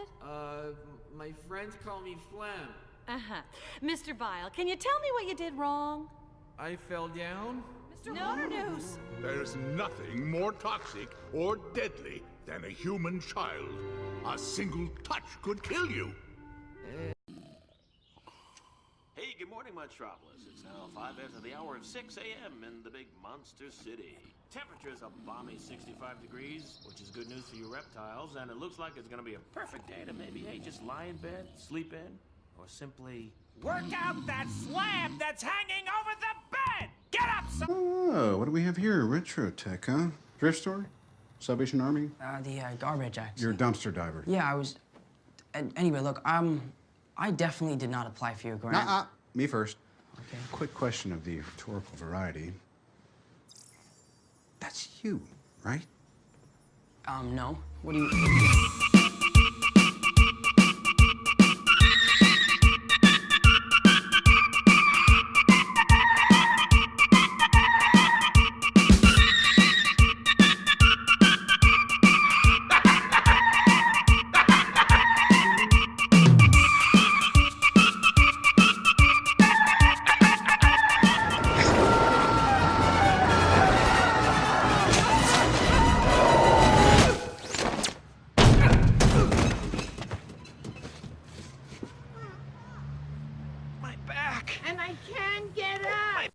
it? My friends call me Phlegm. Uh-huh. Mr. Vile, can you tell me what you did wrong? I fell down? Mr. Waternoose! There's nothing more toxic or deadly than a human child. A single touch could kill you. Hey, good morning, Metropolis. It's now 5 after the hour of 6 a.m. in the big monster city. Temperature's a balmy 65 degrees, which is good news for you reptiles, and it looks like it's gonna be a perfect day to maybe, hey, just lie in bed, sleep in, or simply Work out that slab that's hanging over the bed! Get up, son! Oh, what do we have here? Retro tech, huh? Thrift store? Salvation Army? The garbage accident. You're a dumpster diver. Yeah, I was... Anyway, look, I definitely did not apply for your grant. Me first. Okay. Quick question of the rhetorical variety. That's you, right? No. What do you...